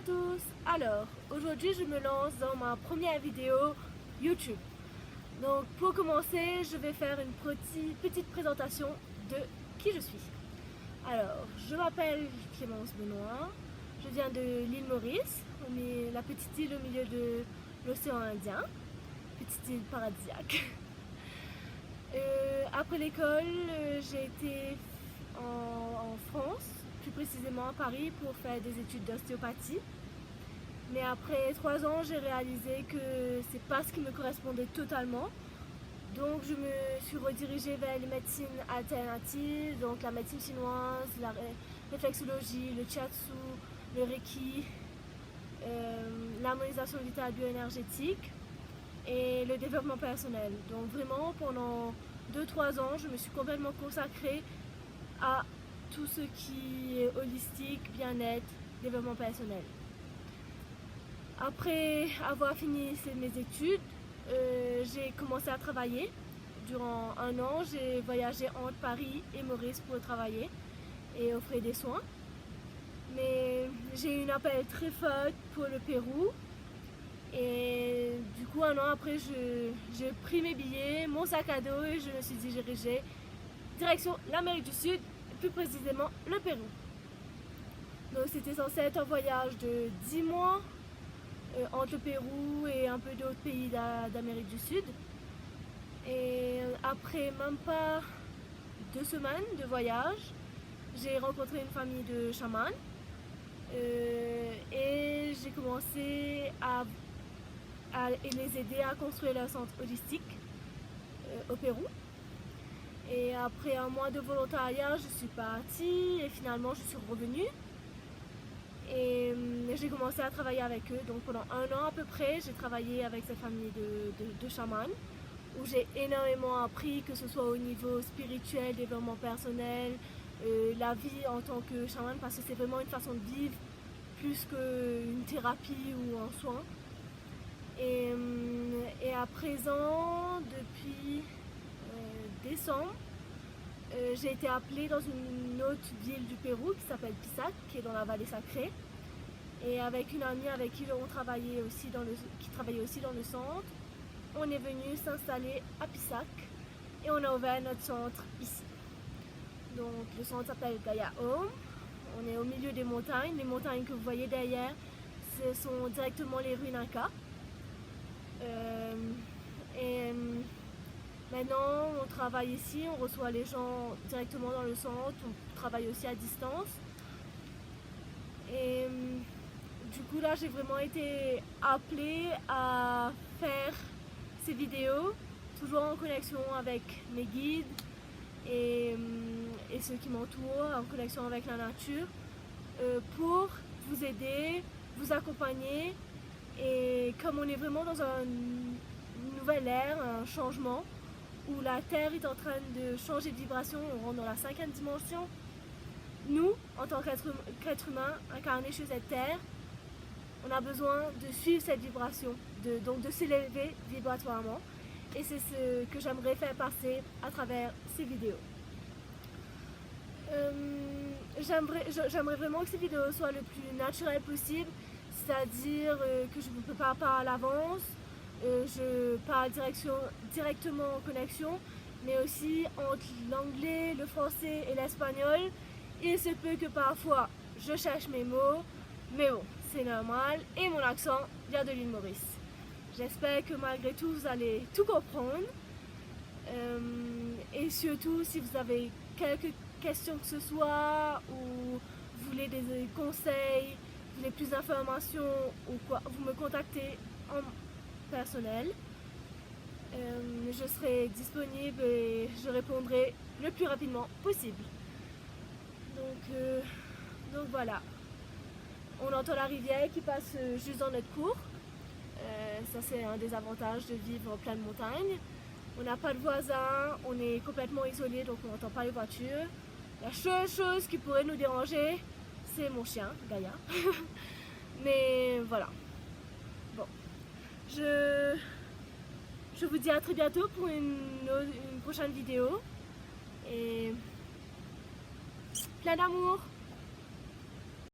tous. Alors, aujourd'hui je me lance dans ma première vidéo YouTube. Donc pour commencer, je vais faire une petite présentation de qui je suis. Alors, je m'appelle Clémence Benoît, je viens de l'île Maurice, la petite île au milieu de l'océan Indien, petite île paradisiaque. Après l'école, j'ai été en France, plus précisément à Paris, pour faire des études d'ostéopathie. Mais après 3 ans, j'ai réalisé que c'est pas ce qui me correspondait totalement. Donc je me suis redirigée vers les médecines alternatives, donc la médecine chinoise, la réflexologie, le shiatsu, le reiki, l'harmonisation vitale bioénergétique et le développement personnel. Donc vraiment pendant 2-3 ans, je me suis complètement consacrée à tout ce qui est holistique, bien-être, développement personnel. Après avoir fini mes études, j'ai commencé à travailler. Durant 1 an, j'ai voyagé entre Paris et Maurice pour travailler et offrir des soins. Mais j'ai eu une appel très forte pour le Pérou. Et du coup, 1 an après, j'ai pris mes billets, mon sac à dos et je me suis dirigée direction l'Amérique du Sud, plus précisément le Pérou. Donc c'était censé être un voyage de 10 mois entre le Pérou et un peu d'autres pays d'Amérique du Sud. Et après même pas 2 semaines de voyage, j'ai rencontré une famille de chamans et j'ai commencé à les aider à construire leur centre holistique au Pérou. Et après 1 mois de volontariat, je suis partie et finalement je suis revenue. Et j'ai commencé à travailler avec eux. Donc pendant 1 an à peu près, j'ai travaillé avec cette famille de chamans où j'ai énormément appris, que ce soit au niveau spirituel, développement personnel, la vie en tant que chaman, parce que c'est vraiment une façon de vivre plus qu'une thérapie ou un soin. Et à présent, depuis décembre, j'ai été appelée dans une autre ville du Pérou qui s'appelle Pisac, qui est dans la vallée sacrée. Et avec une amie avec qui on travaillait aussi qui travaillait aussi dans le centre, on est venu s'installer à Pisac et on a ouvert notre centre ici. Donc le centre s'appelle Gaia Home. On est au milieu des montagnes. Les montagnes que vous voyez derrière, ce sont directement les ruines Inca. Maintenant, on travaille ici, on reçoit les gens directement dans le centre, on travaille aussi à distance. Et du coup, là, j'ai vraiment été appelée à faire ces vidéos, toujours en connexion avec mes guides et ceux qui m'entourent, en connexion avec la nature, pour vous aider, vous accompagner. Et comme on est vraiment dans une nouvelle ère, un changement, où la Terre est en train de changer de vibration, on rentre dans la 5e dimension. Nous, en tant qu'être humain incarné chez cette Terre, on a besoin de suivre cette vibration, donc de s'élever vibratoirement. Et c'est ce que j'aimerais faire passer à travers ces vidéos. J'aimerais vraiment que ces vidéos soient le plus naturelles possible, c'est-à-dire que je ne peux pas parler à l'avance. Je parle directement en connexion, mais aussi entre l'anglais, le français et l'espagnol. Il se peut que parfois je cherche mes mots, mais bon, c'est normal et mon accent vient de l'île Maurice. J'espère que malgré tout vous allez tout comprendre. Et surtout, si vous avez quelques questions que ce soit, ou vous voulez des conseils, vous voulez plus d'informations ou quoi, vous me contactez en personnel. Je serai disponible et je répondrai le plus rapidement possible. Donc voilà. On entend la rivière qui passe juste dans notre cour. Ça c'est un des avantages de vivre en pleine montagne. On n'a pas de voisins, on est complètement isolé, donc on n'entend pas les voitures. La seule chose qui pourrait nous déranger, c'est mon chien, Gaïa. Mais voilà. Bon. Je vous dis à très bientôt pour une prochaine vidéo. Et plein d'amour!